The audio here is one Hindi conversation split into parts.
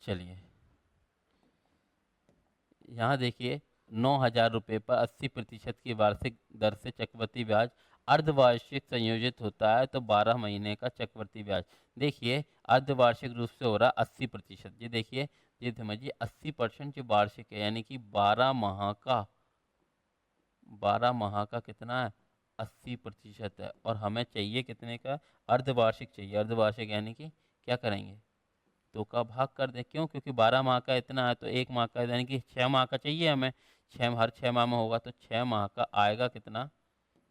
चलिए यहाँ देखिए, 9,000 रुपये पर 80% की वार्षिक दर से चक्रवृद्धि ब्याज अर्धवार्षिक संयोजित होता है, तो 12 महीने का चक्रवृद्धि ब्याज देखिए अर्धवार्षिक रूप से हो रहा 80%। ये देखिए, ये समझिए 80% जो वार्षिक है, यानी कि 12 माह का कितना है, 80% है। और हमें चाहिए कितने का, अर्धवार्षिक चाहिए। अर्धवार्षिक यानी कि क्या करेंगे, 2 का भाग कर दें। क्यों, क्योंकि 12 माह का इतना है, तो 1 माह का यानी कि 6 माह का चाहिए हमें। हर 6 माह में होगा, तो 6 माह का आएगा कितना,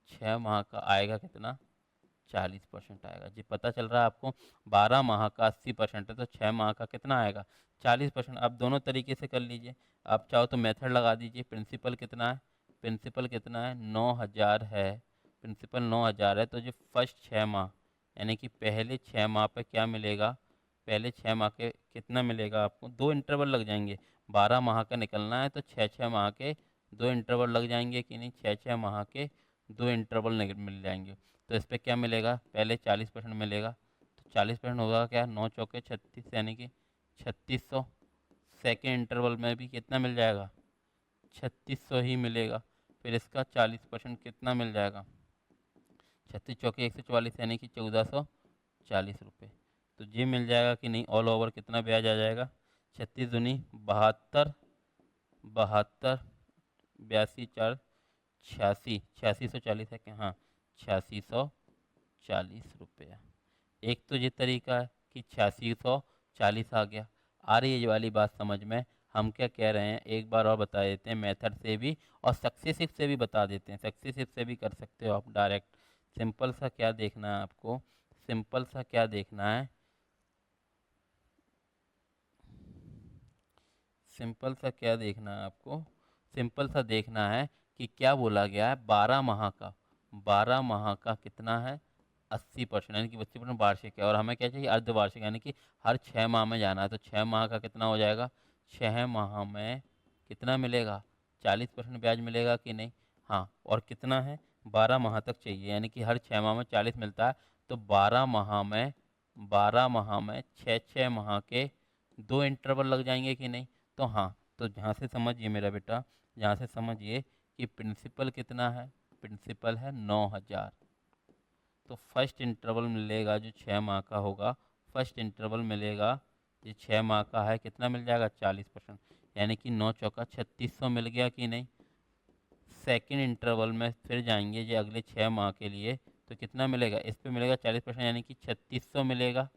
6 माह का आएगा कितना, 40% आएगा जी। पता चल रहा है आपको, 12 माह का 80% है, तो 6 माह का कितना आएगा, 40%। आप दोनों तरीके से कर लीजिए। आप चाहो तो मेथड लगा दीजिए। प्रिंसिपल कितना है, प्रिंसिपल कितना है, 9,000 है। प्रिंसिपल 9,000 है, तो जो फर्स्ट 6 माह यानी कि पहले 6 माह पे क्या मिलेगा, पहले 6 माह के कितना मिलेगा आपको, 2 इंटरवल लग जाएंगे। 12 माह का निकलना है, तो 6 6 माह के 2 इंटरवल लग जाएंगे कि नहीं, 6 6 माह के 2 इंटरवल मिल जाएंगे। तो इस पर क्या मिलेगा, पहले 40% मिलेगा, तो 40% होगा क्या, 9 चौके 36, यानी कि 3600। सेकेंड इंटरवल में भी कितना मिल जाएगा, 3600 ही मिलेगा। फिर इसका 40% कितना मिल जाएगा, 36 चौके 144, यानी कि 1440 रुपये। तो ये मिल जाएगा कि नहीं, ऑल ओवर कितना ब्याज आ जाएगा, 36 दूनी 72, 72, 82 4 86, 8640 है कि हाँ, 8640 रुपया। एक तो ये तरीका है कि 8640 आ गया। आ रही है ये वाली बात समझ में। हम क्या कह रहे हैं, एक बार और बता देते हैं, मेथड से भी और सक्सेसिव से भी बता देते हैं। सक्सेसिव से भी कर सकते हो आप डायरेक्ट। सिंपल सा क्या देखना है आपको, सिंपल सा क्या देखना है, सिंपल सा क्या देखना है आपको, सिंपल सा देखना है कि क्या बोला गया है, 12 माह का, 12 माह का कितना है, 80%, यानी कि 80% वार्षिक है। और हमें क्या चाहिए, अर्धवार्षिक, यानी कि हर 6 माह में जाना है। तो 6 माह का कितना हो जाएगा, 6 माह में कितना मिलेगा, 40% ब्याज मिलेगा कि नहीं, हाँ। और कितना है, 12 माह तक चाहिए, यानी कि हर 6 माह में 40 मिलता है। तो 12 माह में 6 6 माह के 2 इंटरवल लग जाएंगे कि नहीं। तो हाँ, तो यहाँ से समझिए मेरा बेटा, यहाँ से समझिए कि प्रिंसिपल कितना है, प्रिंसिपल है 9,000। तो फर्स्ट इंटरवल मिलेगा जो 6 माह का होगा, फर्स्ट इंटरवल मिलेगा जो 6 माह का है, कितना मिल जाएगा, 40%, यानी कि 9 चौका 3600 मिल गया कि नहीं। सेकेंड इंटरवल में फिर जाएंगे जो अगले 6 माह के लिए, तो कितना मिलेगा, इस पे मिलेगा 40%, यानी कि 3600 मिलेगा।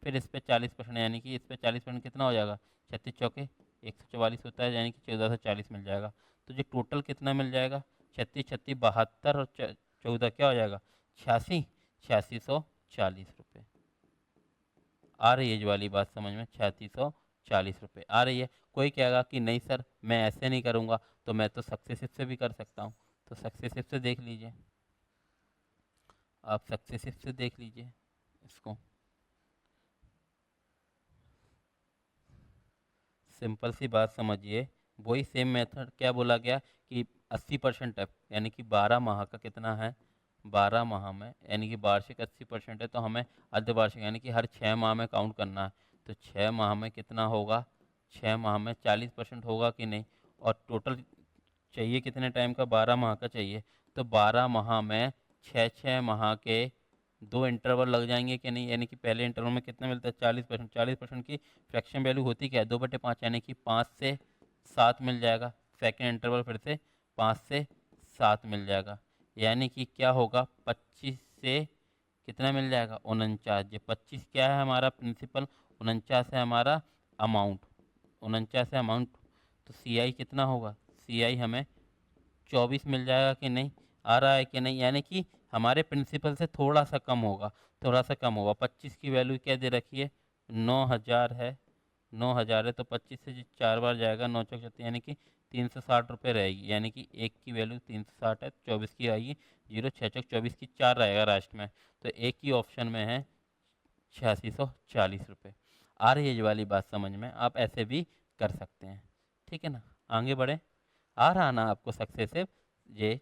फिर इस पे 40%, यानी कि इस पे 40% कितना हो जाएगा, 36 चौके 144 होता है, यानी कि 1440 मिल जाएगा। तो जो टोटल कितना मिल जाएगा, 36 36 72 और 14 क्या हो जाएगा, 86, 8640 रुपये। आ रही है जो वाली बात समझ में, 3640 रुपये आ रही है। कोई कहेगा कि नहीं सर मैं ऐसे नहीं करूँगा, तो मैं तो सक्सेसिव से भी कर सकता हूँ। तो सक्सेसिव से देख लीजिए, आप सक्सेसिव से देख लीजिए इसको। सिंपल सी बात समझिए, वही सेम मेथड, क्या बोला गया कि 80% है, यानी कि 12 माह का कितना है, 12 माह में यानी कि वार्षिक 80% है, तो हमें अर्धवार्षिक यानी कि हर 6 माह में काउंट करना है। तो 6 माह में कितना होगा, 6 माह में 40% होगा कि नहीं। और टोटल चाहिए कितने टाइम का, 12 माह का चाहिए। तो 12 माह में 6 6 माह के 2 इंटरवल लग जाएंगे कि नहीं, यानी कि पहले इंटरवल में कितना मिलता है, 40%। 40% की फ्रैक्शन वैल्यू होती क्या है, 2/5, यानी कि 5 से 7 मिल जाएगा। सेकेंड इंटरवल फिर से 5 से 7 मिल जाएगा, यानी कि क्या होगा, 25 से कितना मिल जाएगा, 49। ये 25 क्या है हमारा प्रिंसिपल, 49 है हमारा अमाउंट, 49 है अमाउंट। तो सी आई कितना होगा, सी आई हमें 24 मिल जाएगा कि नहीं, आ रहा है कि नहीं, यानी कि हमारे प्रिंसिपल से थोड़ा सा कम होगा, थोड़ा सा कम होगा। 25 की वैल्यू क्या दे रखी है, 9,000 है, 9,000 है, तो 25 से जो 4 बार जाएगा, 9 चौक 36, यानी कि 360 रुपये रहेगी, यानी कि एक की वैल्यू 360 है, 24 की आएगी जीरो, 6 चौक 24 की 4 रहेगा लास्ट में। तो एक ही ऑप्शन में है 8640 रुपये। आ रही है ये वाली बात समझ में, आप ऐसे भी कर सकते हैं, ठीक है ना। आगे बढ़े, आ रहा ना आपको सक्सेसिव। ये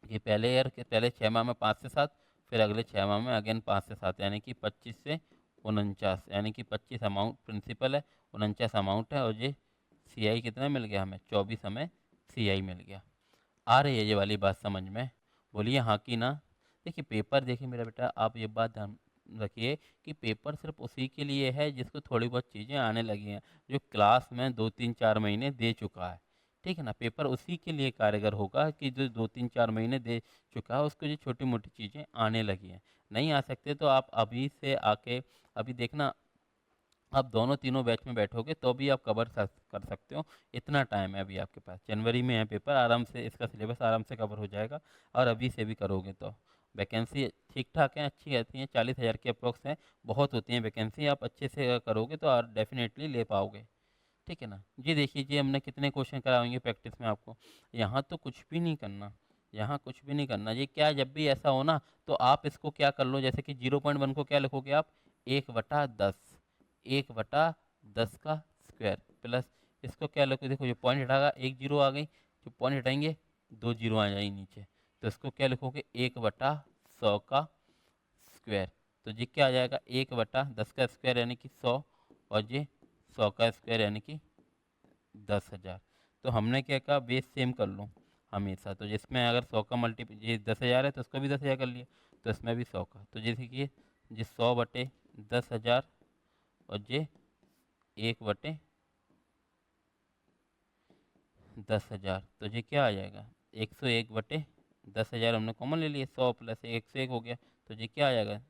ये पहले ईयर के पहले 6 माह में 5 से 7, फिर अगले 6 माह में अगेन 5 से 7, यानी कि 25 से 49, यानी कि 25 अमाउंट प्रिंसिपल है, 49 अमाउंट है, और ये CI कितना मिल गया हमें, 24 हमें CI मिल गया। आ रही है ये वाली बात समझ में? बोलिए हाँ कि ना। देखिए पेपर, देखिए मेरा बेटा, आप ये बात ध्यान रखिए कि पेपर सिर्फ उसी के लिए है जिसको थोड़ी बहुत चीज़ें आने लगी हैं, जो क्लास में 2 3 4 महीने दे चुका है। ठीक है ना, पेपर उसी के लिए कारगर होगा कि जो 2 3 4 महीने दे चुका है उसको ये छोटी मोटी चीज़ें आने लगी हैं। नहीं आ सकते तो आप अभी से आके, अभी देखना, आप दोनों तीनों बैच में बैठोगे तो भी आप कवर कर सकते हो। इतना टाइम है अभी आपके पास, जनवरी में है पेपर, आराम से इसका सिलेबस आराम से कवर हो जाएगा। और अभी से भी करोगे तो वैकेंसी ठीक ठाक है, अच्छी रहती हैं, 40,000 के अप्रोक्स हैं, बहुत होती हैं वैकेंसी। आप अच्छे से करोगे तो और डेफिनेटली ले पाओगे। ठीक है ना जी। देखिए जी, हमने कितने क्वेश्चन कराएंगे प्रैक्टिस में आपको। यहाँ तो कुछ भी नहीं करना, यहाँ कुछ भी नहीं करना। ये क्या, जब भी ऐसा हो ना तो आप इसको क्या कर लो, जैसे कि 0.1 को क्या लिखोगे आप, 1/10, 1/10 का स्क्वायर प्लस इसको क्या लिखोगे, देखो ये पॉइंट हटागा, एक जीरो आ गई, जो पॉइंट हटाएंगे 2 जीरो आ जाएगी नीचे, तो इसको क्या लिखोगे, 1/100 का स्क्वायर। तो ये क्या आ जाएगा, 1/10 का स्क्वायर यानी कि 100, और ये 100 का स्क्वायर यानी कि 10,000। तो हमने क्या कहा, बेस सेम कर लो हमेशा। तो जिसमें अगर 100 का मल्टीपल, ये 10,000 है तो उसको भी 10,000 कर लिया, तो इसमें भी 100 का। तो जैसे कि ये 100/10,000, और ये 1/10,000, तो ये क्या आ जाएगा, 101/10,000 हमने कॉमन ले लिया, 100 प्लस 101 हो गया, तो ये क्या आ जाएगा,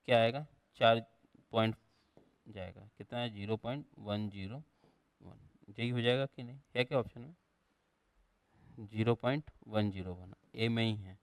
क्या आएगा, 4 पॉइंट जाएगा, कितना है, 0.101। यही हो जाएगा कि नहीं, है क्या ऑप्शन में, 0.101 ए में ही है।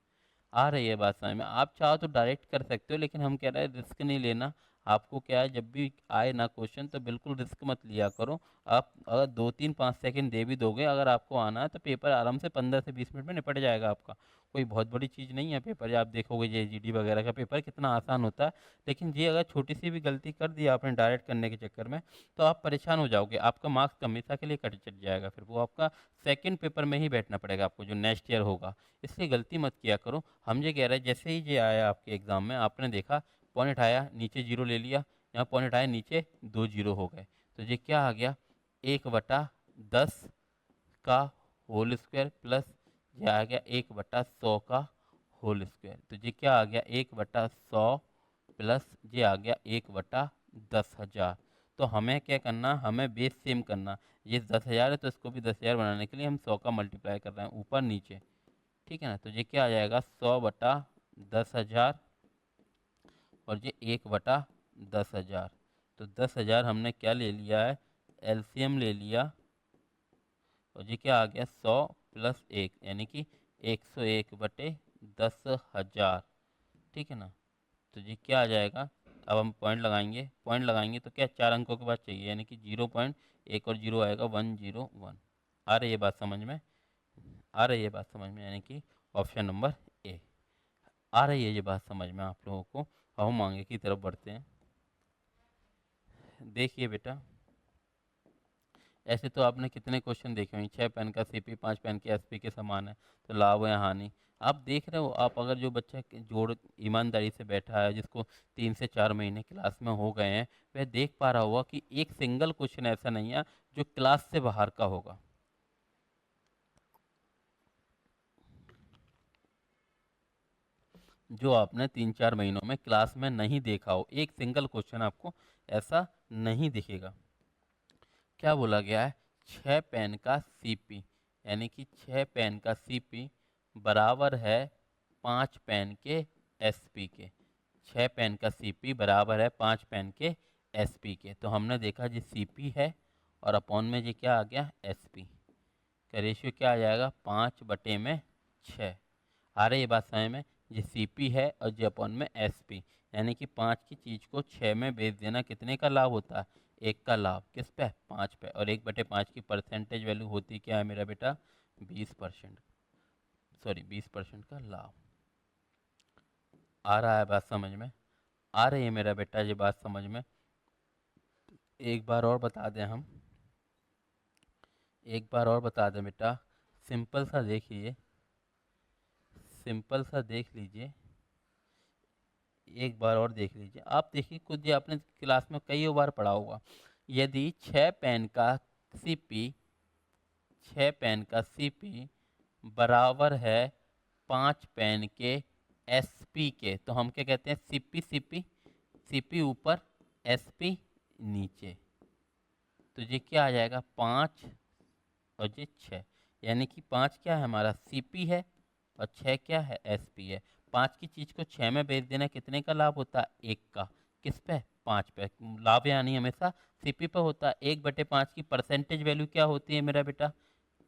आ रही है बात समझ में? आप चाहो तो डायरेक्ट कर सकते हो, लेकिन हम कह रहे हैं रिस्क नहीं लेना। आपको क्या है, जब भी आए ना क्वेश्चन तो बिल्कुल रिस्क मत लिया करो। आप अगर 2 3 5 सेकंड दे भी दोगे, अगर आपको आना है तो पेपर आराम से 15 से 20 मिनट में निपट जाएगा आपका। कोई बहुत बड़ी चीज़ नहीं है पेपर। आप देखोगे ये GD वगैरह का पेपर कितना आसान होता है, लेकिन ये अगर छोटी सी भी गलती कर दी आपने डायरेक्ट करने के चक्कर में, तो आप परेशान हो जाओगे, आपका मार्क्स हमेशा के लिए कट चट जाएगा, फिर वो आपका सेकंड पेपर में ही बैठना पड़ेगा आपको जो नेक्स्ट ईयर होगा। इसलिए गलती मत किया करो। हम ये कह रहे हैं, जैसे ही ये आया आपके एग्ज़ाम में, आपने देखा पॉइंट आया नीचे जीरो ले लिया, यहाँ पॉइंट आया नीचे 2 जीरो हो गए, तो ये क्या आ गया, 1/10 का होल स्क्वायर प्लस ये आ गया 1/100 का होल स्क्वायर। तो ये क्या आ गया, 1/100 प्लस ये आ गया 1/10,000। तो हमें क्या करना, हमें बेस सेम करना। ये 10,000 है तो इसको भी 10,000 बनाने के लिए हम 100 का मल्टीप्लाई कर रहे हैं ऊपर नीचे। ठीक है ना, तो ये क्या आ जाएगा, 100/10,000, और ये 1/10,000। तो 10,000 हमने क्या ले लिया है, LCM ले लिया, और ये क्या आ गया, 100 प्लस 1 यानी कि 101/10,000। ठीक है ना, तो ये क्या आ जाएगा, अब हम पॉइंट लगाएंगे, पॉइंट लगाएंगे तो क्या 4 अंकों के बाद चाहिए, यानी कि 0.1 और 0 आएगा 101। आ रही है बात समझ में, आ रही है बात समझ में, यानी कि ऑप्शन नंबर ए। आ रही है ये बात समझ में आप लोगों को। अब हम आगे की तरफ बढ़ते हैं। देखिए बेटा, ऐसे तो आपने कितने क्वेश्चन देखे होंगे, 6 पेन का CP, 5 पेन के SP के समान है, तो लाभ या हानि आप देख रहे हो। आप अगर जो बच्चा जोड़ ईमानदारी से बैठा है, जिसको 3 से 4 महीने क्लास में हो गए हैं, वह देख पा रहा होगा कि एक सिंगल क्वेश्चन ऐसा नहीं है जो क्लास से बाहर का होगा। जो आपने 3 4 महीनों में क्लास में नहीं देखा हो, एक सिंगल क्वेश्चन आपको ऐसा नहीं दिखेगा। क्या बोला गया है, 6 पेन का CP, यानी कि 6 पेन का CP बराबर है 5 पेन के SP के। 6 पेन का CP बराबर है 5 पेन के SP के। तो हमने देखा जी CP है, और अपॉन में जी क्या आ गया, SP का रेशियो क्या आ जाएगा, 5/6। आ रही है बात समझ में, ये CP है और ये अपॉन में SP, यानी कि 5 की चीज़ को 6 में बेच देना कितने का लाभ होता है, 1 का लाभ, किस पे, 5 पे। और 1/5 की परसेंटेज वैल्यू होती क्या है मेरा बेटा, 20%, सॉरी 20% का लाभ। आ रहा है बात समझ में, आ रही है मेरा बेटा ये बात समझ में। एक बार और बता दें हम, एक बार और बता दें बेटा, सिंपल सा देखिए, सिंपल सा देख लीजिए। एक बार और देख लीजिए। आप देखिए खुद, ये आपने क्लास में कई बार पढ़ा होगा। यदि 6 पेन का सीपी 6 पेन का सीपी बराबर है 5 पेन के एसपी के, तो हम क्या कहते हैं? सीपी सीपी सीपी ऊपर, एसपी नीचे। तो ये क्या आ जाएगा? 5 और ये 6, यानी कि 5 क्या है हमारा? सीपी है, और 6 क्या है? एसपी है। 5 की चीज़ को 6 में बेच देना कितने का लाभ होता है? 1 का। किस पे? 5 पे। लाभ यानी हमेशा सीपी पे होता है। 1/5 की परसेंटेज वैल्यू क्या होती है मेरा बेटा?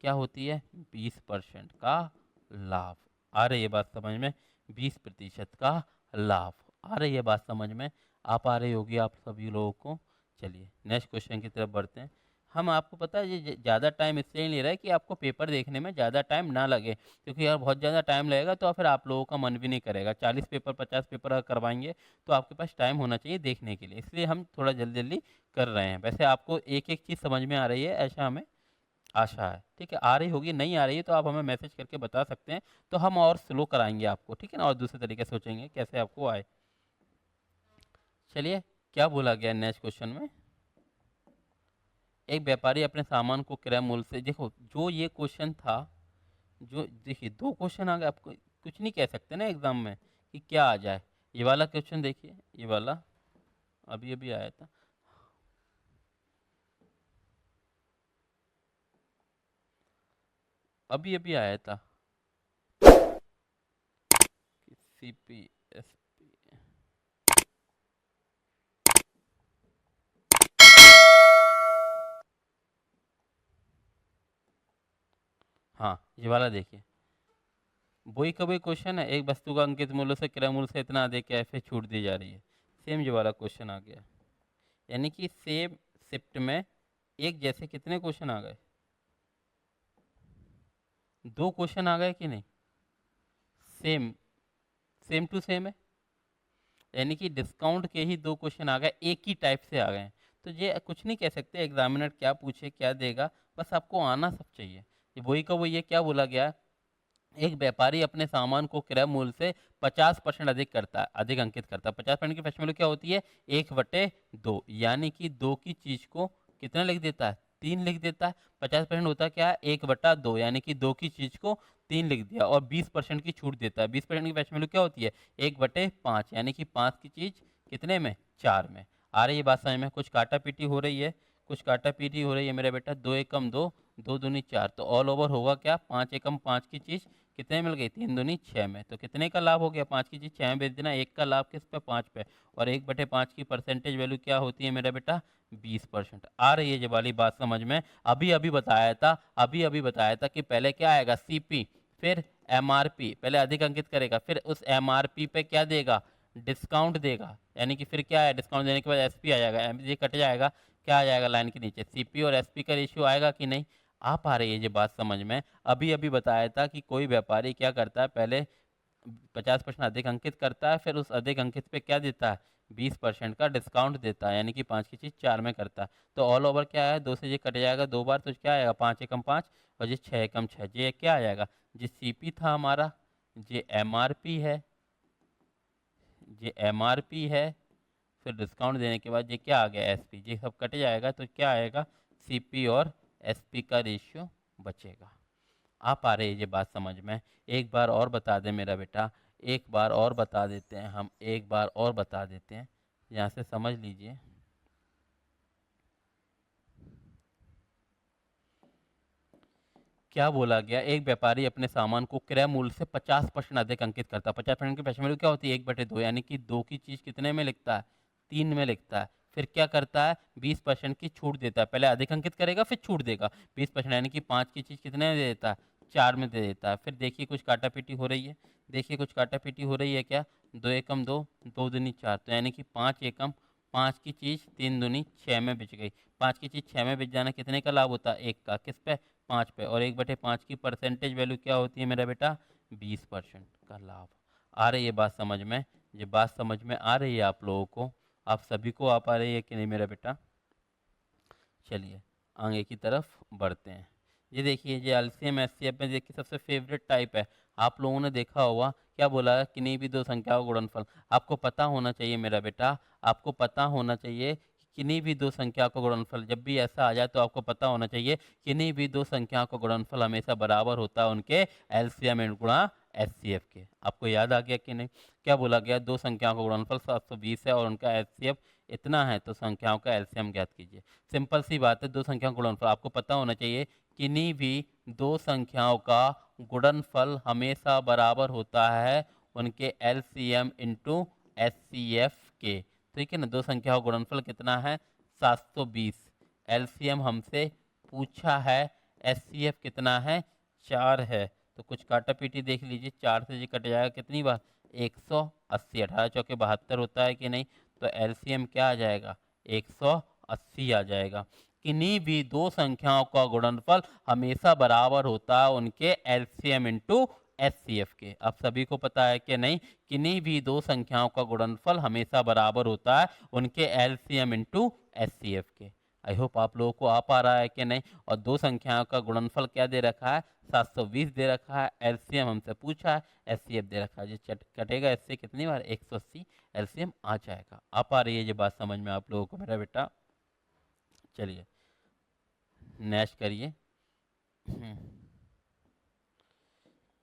क्या होती है? 20% का लाभ। आ रही है बात समझ में? 20% का लाभ। आ रही है बात समझ में? आ रही होगी आप सभी लोगों को। चलिए नेक्स्ट क्वेश्चन की तरफ बढ़ते हैं। हम, आपको पता है ये ज़्यादा टाइम इसलिए नहीं ले रहा है कि आपको पेपर देखने में ज़्यादा टाइम ना लगे, क्योंकि यार बहुत ज़्यादा टाइम लगेगा तो फिर आप लोगों का मन भी नहीं करेगा। 40 पेपर 50 पेपर अगर करवाएंगे तो आपके पास टाइम होना चाहिए देखने के लिए, इसलिए हम थोड़ा जल्दी जल्दी कर रहे हैं। वैसे आपको एक एक चीज़ समझ में आ रही है ऐसा हमें आशा है। ठीक है, आ रही होगी, नहीं आ रही है तो आप हमें मैसेज करके बता सकते हैं, तो हम और स्लो कराएंगे आपको। ठीक है ना, और दूसरे तरीके से सोचेंगे कैसे आपको आए। चलिए, क्या बोला गया नेक्स्ट क्वेश्चन में? एक व्यापारी अपने सामान को क्रय मूल्य से, देखो जो ये क्वेश्चन था, जो देखिए 2 क्वेश्चन आ गए, आपको कुछ नहीं कह सकते ना एग्जाम में कि क्या आ जाए। ये वाला क्वेश्चन देखिए, ये वाला अभी अभी आया था, अभी अभी आया था। सीपी एसपी, हाँ ये वाला देखिए, वही का वही क्वेश्चन है। एक वस्तु का अंकित मूल्य से क्रय मूल्य से इतना अधिक कैसे छूट दी जा रही है। सेम ये वाला क्वेश्चन आ गया, यानी कि सेम शिफ्ट में एक जैसे कितने क्वेश्चन आ गए? 2 क्वेश्चन आ गए कि नहीं? सेम, सेम टू सेम है, यानी कि डिस्काउंट के ही 2 क्वेश्चन आ गए, एक ही टाइप से आ गए हैं। तो ये कुछ नहीं कह सकते एग्जामिनर क्या पूछे क्या देगा, बस आपको आना सब चाहिए। ये वही का वही, ये क्या बोला गया? एक व्यापारी अपने सामान को क्रय मूल्य से 50% अधिक करता है, अधिक अंकित करता है। 50% की फैक्टर वैल्यू क्या होती है? 1/2, यानी कि 2 की चीज को कितना लिख देता है? 3 लिख देता है। 50% होता क्या है? 1/2, यानी कि 2 की चीज को 3 लिख दिया, और 20% की छूट देता है। 20% की फैक्टर वैल्यू क्या होती है? 1/5, यानी कि 5 की चीज कितने में? 4 में। आ रही है बात समझ में? कुछ काटा पीटी हो रही है, कुछ काटा पीटी हो रही है मेरा बेटा। 2 एकम 2, 2 दूनी 4, तो ऑल ओवर होगा क्या? 5 एकम 5 की चीज कितने मिल गई? 3 दूनी 6 में। तो कितने का लाभ हो गया? 5 की चीज 6 में बेच देना। एक का लाभ किस पे? 5 पे। और 1/5 की परसेंटेज वैल्यू क्या होती है मेरा बेटा? 20%। आ रही है ये वाली बात समझ में? अभी अभी बताया था, अभी अभी बताया था कि पहले क्या आएगा? सीपी, फिर एमआरपी, पहले अधिक अंकित करेगा, फिर उस एमआरपी पे क्या देगा? डिस्काउंट देगा, यानी कि फिर क्या है? डिस्काउंट देने के बाद एसपी आ जाएगा, ये कट जाएगा, क्या आ जाएगा लाइन के नीचे? सीपी और एसपी का रेशियो आएगा कि नहीं? आ पा रही है ये बात समझ में? अभी अभी बताया था कि कोई व्यापारी क्या करता है, पहले 50% अधिक अंकित करता है, फिर उस अधिक अंकित पे क्या देता है? 20% का डिस्काउंट देता है, यानी कि 5 की चीज़ 4 में करता है। तो ऑल ओवर क्या है? 2 से ये कट जाएगा 2 बार, तो क्या आएगा? 5 एकम 5, और ये 6 एकम 6, ये क्या आ जाएगा? ये सीपी था हमारा, ये एमआरपी है, ये एमआरपी है, फिर डिस्काउंट देने के बाद ये क्या आ गया? एसपी। ये सब कट जाएगा तो क्या आएगा? सीपी और एसपी का रेशियो बचेगा। आ पा रही है ये बात समझ में? एक बार और बता दें मेरा बेटा, एक बार और बता देते हैं हम, एक बार और बता देते हैं, यहाँ से समझ लीजिए। क्या बोला गया? एक व्यापारी अपने सामान को क्रय मूल्य से 50% अधिक अंकित करता है। 50% की पैसे वैल्यू क्या होती है? 1/2, यानी कि 2 की चीज कितने में लिखता है? 3 में लिखता है। फिर क्या करता है? 20% की छूट देता है। पहले अधिक अंकित करेगा, फिर छूट देगा 20%, यानी कि 5 की चीज कितने में दे देता है? 4 में दे देता है। फिर देखिए कुछ काटा पीटी हो रही है, देखिए कुछ काटा पीटी हो रही है क्या? 2 एकम 2, 2 दूनी 4, तो यानी कि 5 एकम 5 की चीज 3 दूनी 6 में बिच गई। 5 की चीज 6 में बिच जाना कितने का लाभ होता है? 1 का। किस पे? 5 पे। और 1/5 की परसेंटेज वैल्यू क्या होती है मेरा बेटा? 20% का लाभ। आ रही है बात समझ में? ये बात समझ में आ रही है आप लोगों को? आप सभी को आ पा रही है कि नहीं मेरा बेटा? चलिए आगे की तरफ बढ़ते हैं। ये देखिए, ये एलसीएम एचसीएफ में देखिए सबसे फेवरेट टाइप है। आप लोगों ने देखा होगा क्या बोला, किन्हीं भी दो संख्याओं का गुणनफल। आपको पता होना चाहिए मेरा बेटा, आपको पता होना चाहिए कि किन्हीं भी दो संख्याओं का गुणनफल, जब भी ऐसा आ जाए तो आपको पता होना चाहिए किन्हीं भी दो संख्याओं का गुणनफल हमेशा बराबर होता है उनके एलसीएम गुणा एचसीएफ के। आपको याद आ गया कि नहीं? क्या बोला गया, दो संख्याओं का गुणनफल 720 है और उनका एचसीएफ इतना है, तो संख्याओं का एलसीएम ज्ञात कीजिए। सिंपल सी बात है, दो संख्याओं का गुणनफल आपको पता होना चाहिए, किन्हीं भी दो संख्याओं का गुणनफल हमेशा बराबर होता है उनके एलसीएम इंटू एचसीएफ के। ठीक है ना, दो संख्याओं का गुणनफल कितना है, 720। एलसीएम हमसे पूछा है, एचसीएफ कितना है, 4 है। तो कुछ काटा पीटी देख लीजिए, 4 से जी कट जाएगा कितनी बार, 180। 18 चौके 72 होता है कि नहीं, तो एलसीएम क्या आ जाएगा, 180 आ जाएगा। किन्हीं भी दो संख्याओं का गुणनफल हमेशा बराबर होता है उनके एलसीएम इंटू एचसीएफ के। अब सभी को पता है कि नहीं, किन्हीं भी दो संख्याओं का गुणनफल हमेशा बराबर होता है उनके एलसीएम इंटू एचसीएफ के। आई होप आप लोगों को आ पा रहा है कि नहीं। और दो संख्याओं का गुणनफल क्या दे रखा है, 720 दे रखा है, एलसीएम हमसे पूछा है, एचसीएफ दे रखा है। जो कटेगा इससे कितनी बार, 180 एलसीएम आ जाएगा। आ पा रही है ये बात समझ में आप लोगों को मेरा बेटा? चलिए नेक्स्ट करिए।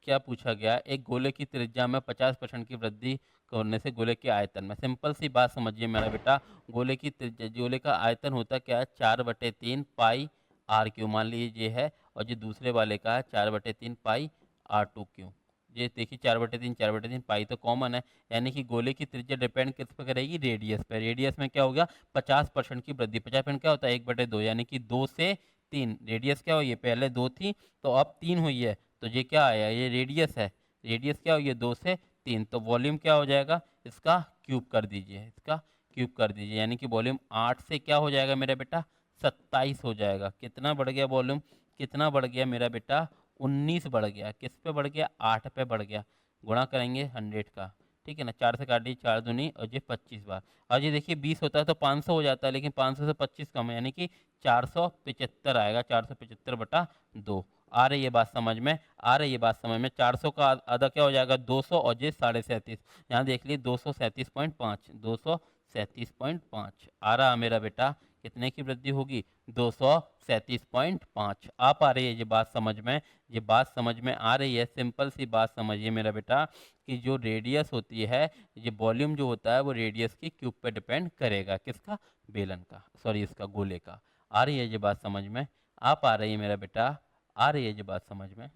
क्या पूछा गया, एक गोले की त्रिज्या में 50% की वृद्धि करने से गोले के आयतन में। सिंपल सी बात समझिए मेरा बेटा, गोले की त्रिज्या, गोले का आयतन होता क्या है, 4/3 पाई आर क्यू मान लीजिए है, और जो दूसरे वाले का है 4/3 पाई R2 क्यू। ये देखिए 4/3 पाई तो कॉमन है, यानी कि गोले की त्रिज्या डिपेंड किस पे करेगी, रेडियस पे। रेडियस में क्या हो गया, 50% की वृद्धि। 50% क्या होता है, 1/2, यानी कि 2 से 3। रेडियस क्या हुई है, पहले 2 थी तो अब 3 हुई है, तो ये क्या आया, ये रेडियस है। रेडियस क्या हुई है, 2 से 3, तो वॉल्यूम क्या हो जाएगा, इसका क्यूब कर दीजिए, इसका क्यूब कर दीजिए, यानी कि वॉल्यूम 8 से क्या हो जाएगा मेरा बेटा, 27 हो जाएगा। कितना बढ़ गया वॉल्यूम, कितना बढ़ गया मेरा बेटा, 19 बढ़ गया। किस पे बढ़ गया, 8 पे बढ़ गया। गुणा करेंगे 100 का, ठीक है ना, 4 से काट दीजिए, 4 दूनी, और ये 25 बार। और ये देखिए 20 होता है तो 500 हो जाता है, लेकिन 500 से 25 कम है, यानी कि 475 आएगा, 475/2। आ रही है बात समझ में, आ रही है बात समझ में। 400 का आधा क्या हो जाएगा, 200, और ये 37.5, यहाँ देख लीजिए 237.5, 237.5 आ रहा मेरा बेटा। कितने की वृद्धि होगी, 237.5। आ पा रही है ये बात समझ में, ये बात समझ में आ रही है। सिंपल सी बात समझिए मेरा बेटा, कि जो रेडियस होती है, ये वॉल्यूम जो होता है वो रेडियस की क्यूब पे डिपेंड करेगा, किसका, बेलन का, सॉरी इसका, गोले का। आ रही है ये बात समझ में, आ पा रही है मेरा बेटा, आ रही है ये बात समझ में?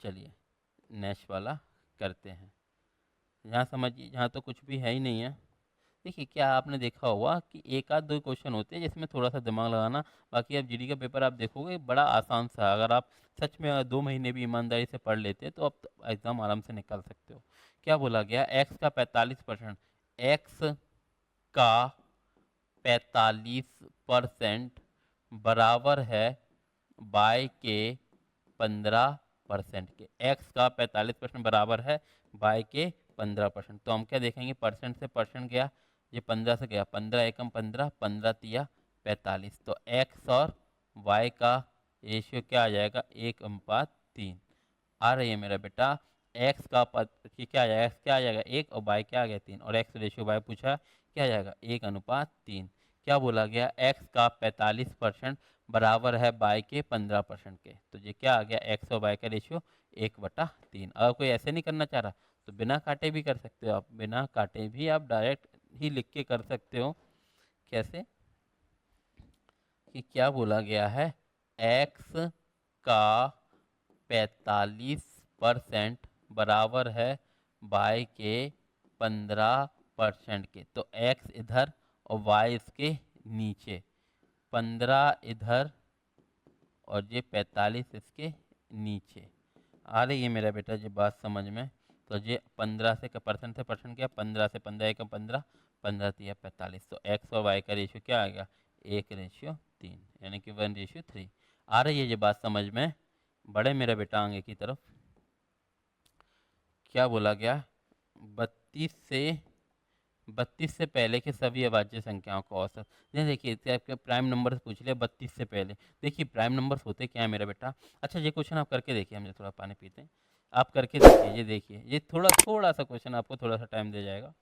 चलिए नेक्स्ट वाला करते हैं। यहाँ समझिए, यहाँ तो कुछ भी है ही नहीं है। देखिए क्या आपने देखा होगा कि एक आध दो क्वेश्चन होते हैं जिसमें थोड़ा सा दिमाग लगाना, बाकी आप जीडी का पेपर आप देखोगे बड़ा आसान सा। अगर आप सच में 2 महीने भी ईमानदारी से पढ़ लेते हैं तो आप एग्ज़ाम आराम से निकाल सकते हो। क्या बोला गया, एक्स का 45%, एक्स का 45% बराबर है बाय के 15% के। एक्स का 45% बराबर है बाय के 15%। तो हम क्या देखेंगे, परसेंट से परसेंट गया, ये 15 से गया, 15 एकम 15, 15 तिया 45। तो एक्स और वाई का रेशियो क्या आ जाएगा, 1:3। आ रही है मेरा बेटा, एक्स का पद कि क्या आ जाएगा, एक्स क्या आ जाएगा 1, और वाई क्या आ गया 3, और एक्स रेशियो वाई पूछा क्या आ जाएगा, 1:3। क्या बोला गया, एक्स का 45% बराबर है बाई के 15% के। तो ये क्या आ गया, एक्स और वाई का रेशियो 1/3। अगर कोई ऐसे नहीं करना चाह रहा तो बिना काटे भी कर सकते हो आप, बिना काटे भी आप डायरेक्ट ही लिख के कर सकते हो। कैसे, कि क्या बोला गया है, एक्स का 45% बराबर है बाई के 15% के। तो एक्स इधर और वाई इसके नीचे, 15 इधर और ये 45 इसके नीचे। आ रही है मेरा बेटा ये बात समझ में? तो ये 15 से परसेंट से परसेंट गया, 15 से 15 एक 15, 15 तिया 45। तो एक्स और वाई का रेशियो क्या आ गया, 1:3, यानी कि 1:3। आ रही है ये बात समझ में? बढ़े मेरा बेटा आगे की तरफ। क्या बोला गया, 32 से पहले के सभी अभाज्य संख्याओं का औसत। जैसे देखिए आपके प्राइम नंबर पूछ लिया 32 से पहले। देखिए प्राइम नंबर्स होते क्या है मेरा बेटा। अच्छा ये क्वेश्चन आप करके देखिए, हम थोड़ा पानी पीते हैं। आप करके देखिए, ये देखिए, ये थोड़ा थोड़ा सा क्वेश्चन आपको थोड़ा सा टाइम दे जाएगा।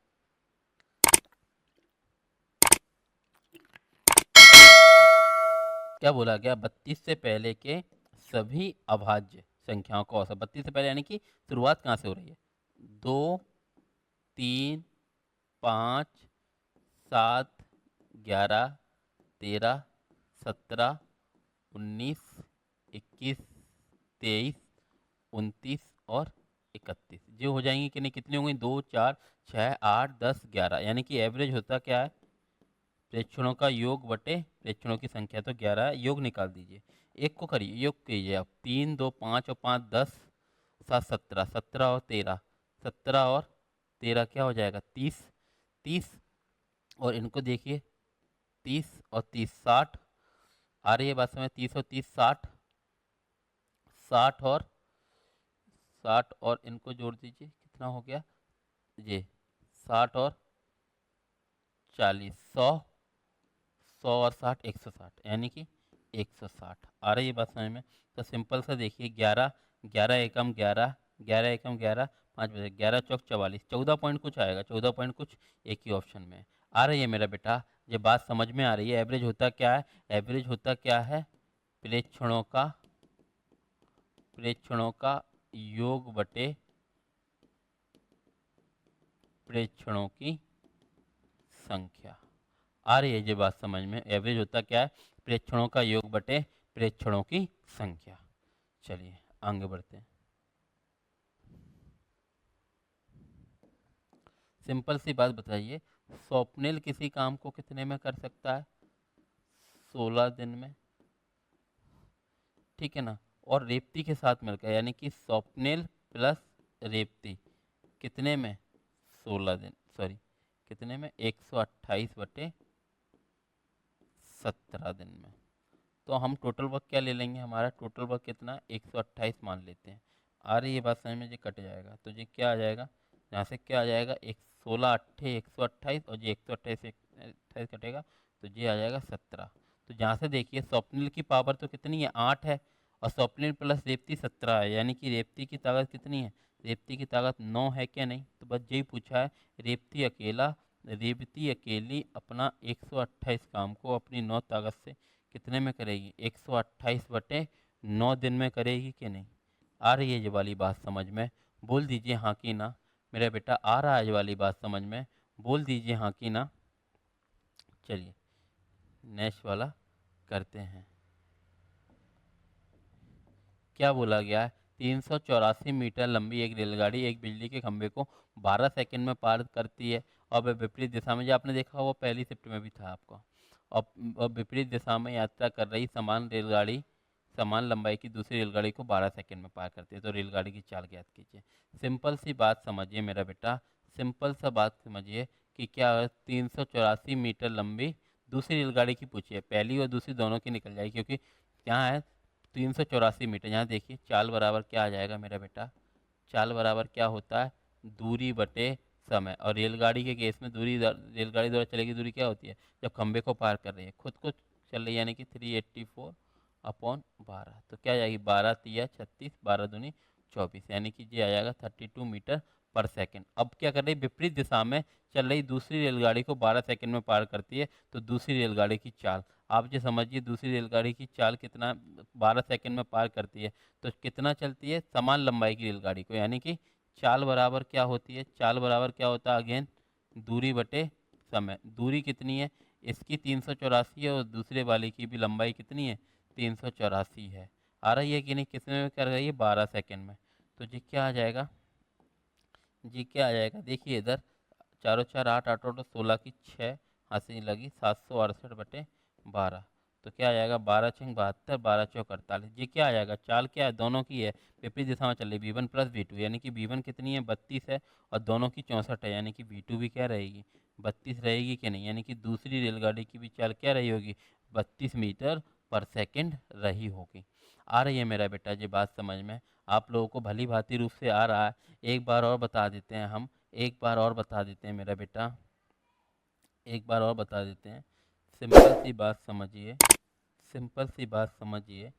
क्या बोला गया, 32 से पहले के सभी अभाज्य संख्याओं का औसत। 32 से पहले यानी कि शुरुआत कहाँ से हो रही है, 2, 3, 5, 7, 11, 13, 17, 19, 21, 23, 29 और 31, जो हो जाएंगी कि नहीं, कितनी होंगी, 2, 4, 6, 8, 10, 11, यानी कि एवरेज होता क्या है, प्रेक्षणों का योग बटे प्रेक्षणों की संख्या, तो 11 है, योग निकाल दीजिए। एक को करिए, योग कीजिए आप, 3, 2, 5 और 5 10, 7 17, 17 और 13, 17 और 13 क्या हो जाएगा, 30, 30 और इनको देखिए, 30 और 30 60, आ रही है बात समझ, 30 और 30 60, 60 और 60 और इनको जोड़ दीजिए, कितना हो गया जी, 60 और 40, 100, 100 और 60, 160, यानी कि 160, आ रही है बात समझ में। तो सिंपल सा देखिए, 11, 11 एकम 11, 11 एकम 11, 5 बजे 11 चौक 44, 14 पॉइंट कुछ आएगा, 14 पॉइंट कुछ, एक ही ऑप्शन में आ रही है मेरा बेटा, ये बात समझ में आ रही है। एवरेज होता क्या है, एवरेज होता क्या है, प्रेक्षणों का योग बटे प्रेक्षणों की संख्या। आ रही है ये बात समझ में, एवरेज होता क्या है, प्रेक्षणों का योग बटे प्रेक्षणों की संख्या। चलिए आगे बढ़ते हैं। सिंपल सी बात बताइए, स्वप्निल किसी काम को कितने में कर सकता है, 16 दिन में, ठीक है ना, और रेवती के साथ मिलकर, यानी कि स्वप्निल प्लस रेवती कितने में, 16 दिन, सॉरी कितने में, 128 बटे 17 दिन में। तो हम टोटल वर्क क्या ले लेंगे, हमारा टोटल वर्क कितना है, 128 मान लेते हैं। आ रही है बात समझ में, ये कट जाएगा तो ये क्या आ जाएगा, यहाँ से क्या आ जाएगा, एक 16 अट्ठे 128 और ये 128 से 28 कटेगा तो ये आ जाएगा 17। तो जहाँ से देखिए स्वप्निल की पावर तो कितनी है, 8 है, और स्वप्निल प्लस रेवती 17 है, यानी कि रेवती की ताकत कितनी है, रेवती की ताकत 9 है क्या नहीं, तो बस यही पूछा है, रेवती अकेली अपना 128 काम को अपनी 9 ताकत से कितने में करेगी, 128 बटे 9 दिन में करेगी कि नहीं। आ रही है ये वाली बात समझ में, बोल दीजिए हाँ कि ना, मेरा बेटा आ रहा है ये वाली बात समझ में, बोल दीजिए हाँ कि ना। चलिए नेक्स्ट वाला करते हैं। क्या बोला गया है, 384 मीटर लंबी एक रेलगाड़ी एक बिजली के खंभे को 12 सेकंड में पार करती है, और वह विपरीत दिशा में, जो आपने देखा वो पहली शिफ्ट में भी था आपको, और विपरीत दिशा में यात्रा कर रही समान रेलगाड़ी समान लंबाई की दूसरी रेलगाड़ी को 12 सेकंड में पार करती है, तो रेलगाड़ी की चाल ज्ञात कीजिए। सिंपल सी बात समझिए मेरा बेटा, सिंपल सा बात समझिए कि क्या 384 मीटर लंबी दूसरी रेलगाड़ी की पूछिए, पहली और दूसरी दोनों की निकल जाएगी, क्योंकि क्या है 384 मीटर, यहाँ देखिए चाल बराबर क्या आ जाएगा मेरा बेटा, चाल बराबर क्या होता है, दूरी बटे समय, और रेलगाड़ी के केस में रेलगाड़ी द्वारा चलेगी दूरी क्या होती है, जब खंबे को पार कर रही है, खुद को चल रही है, यानी कि 384 अपॉन 12, तो क्या आ जाएगी, 12 तिया 36, 12 दूनी 24, यानी कि ये आ जाएगा 32 मीटर पर सेकंड। अब क्या कर रही है, विपरीत दिशा में चल रही दूसरी रेलगाड़ी को 12 सेकंड में पार करती है, तो दूसरी रेलगाड़ी की चाल आप ये समझिए, दूसरी रेलगाड़ी की चाल कितना 12 सेकंड में पार करती है, तो कितना चलती है, समान लंबाई की रेलगाड़ी को, यानी कि चाल बराबर क्या होती है, चाल बराबर क्या होता है अगेन, दूरी बटे समय, दूरी कितनी है, इसकी 384 है और दूसरे वाले की भी लंबाई कितनी है, 384 है। आ रही है कि नहीं, कितने में कर रही है, 12 सेकंड में, तो जी क्या आ जाएगा, जी क्या आ जाएगा, देखिए इधर, चारों चार 8, 8 और 16 की 6 हंसी लगी, 768 बटे 12, तो क्या आ जाएगा, 12 छंग 72, 12 चौक 48, ये क्या आ जाएगा, चाल क्या है, दोनों की है, विपरीत दिशा में चल रही, V1 प्लस V2, यानी कि V1 कितनी है, 32 है, और दोनों की 64 है, यानी कि V2 भी क्या रहेगी, 32 रहेगी कि नहीं, यानी कि दूसरी रेलगाड़ी की भी चाल क्या रही होगी, 32 मीटर पर सेकंड रही होगी। आ रही है मेरा बेटा ये बात समझ में, आप लोगों को भली भांति रूप से आ रहा है, एक बार और बता देते हैं हम, एक बार और बता देते हैं मेरा बेटा, एक बार और बता देते हैं, सिंपल सी बात समझिए, सिंपल सी बात समझिए,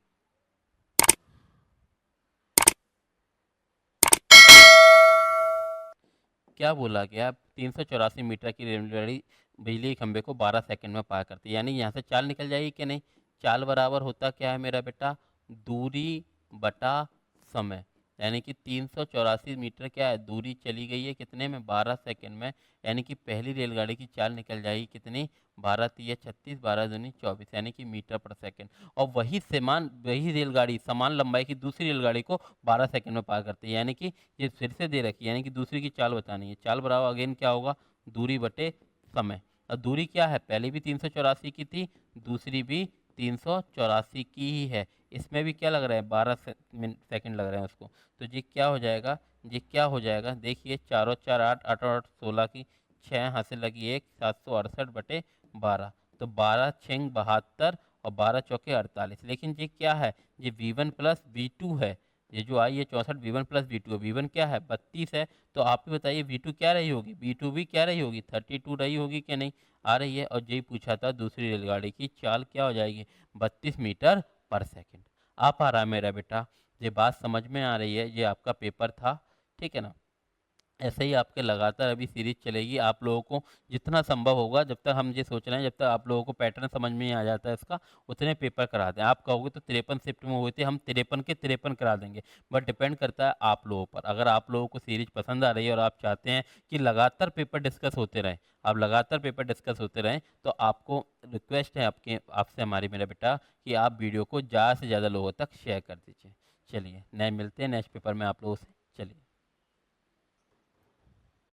क्या बोला गया, 384 मीटर की रेलगाड़ी बिजली के खंभे को 12 सेकंड में पार करती है, यानी यहाँ से चाल निकल जाएगी कि नहीं। चाल बराबर होता क्या है मेरा बेटा, दूरी बटा समय, यानी कि 384 मीटर क्या है, दूरी चली गई है कितने में, 12 सेकंड में, यानी कि पहली रेलगाड़ी की चाल निकल जाएगी कितनी, 12 तिया 36, 12 दूनी 24, यानी कि मीटर पर सेकंड। और वही रेलगाड़ी समान लंबाई की दूसरी रेलगाड़ी को 12 सेकंड में पार करती है, यानी कि ये फिर से दे रखी है, यानी कि दूसरी की चाल बतानी है। चाल बराबर अगेन क्या होगा, दूरी बटे समय। और दूरी क्या है, पहले भी 384 की थी, दूसरी भी 384 की ही है। इसमें भी क्या लग रहा है, 12 सेकंड लग रहे हैं उसको। तो ये क्या हो जाएगा, ये क्या हो जाएगा, देखिए, चारों चार आठ, आठ और आठ 16 की 6 हाथ से लगी एक, 768 बटे 12, तो 12 छंग 72 और 12 चौके 48। लेकिन ये क्या है, ये V1 प्लस V2 है, ये जो आई है 64 V1 प्लस V2 है। V1 क्या है, 32 है, तो आप ही बताइए V2 क्या रही होगी, V2 भी क्या रही होगी, 32 रही होगी कि नहीं, आ रही है। और यही पूछा था दूसरी रेलगाड़ी की चाल क्या हो जाएगी, 32 मीटर पर सेकंड। आ पा रहा है मेरा बेटा, ये बात समझ में आ रही है, ये आपका पेपर था, ठीक है ना। ऐसे ही आपके लगातार अभी सीरीज चलेगी, आप लोगों को जितना संभव होगा, जब तक हम ये सोच रहे हैं, जब तक आप लोगों को पैटर्न समझ में आ जाता है इसका, उतने पेपर करा दें। आप कहोगे तो 53 शिफ्ट में हुए थे, हम 53 के 53 करा देंगे, बट डिपेंड करता है आप लोगों पर। अगर आप लोगों को सीरीज पसंद आ रही है और आप चाहते हैं कि लगातार पेपर डिस्कस होते रहें, आप लगातार पेपर डिस्कस होते रहें, तो आपको रिक्वेस्ट है आपसे हमारी, मेरा बेटा, कि आप वीडियो को ज़्यादा से ज़्यादा लोगों तक शेयर कर दीजिए। चलिए, नए मिलते हैं नेक्स्ट पेपर में आप लोगों से। चलिए।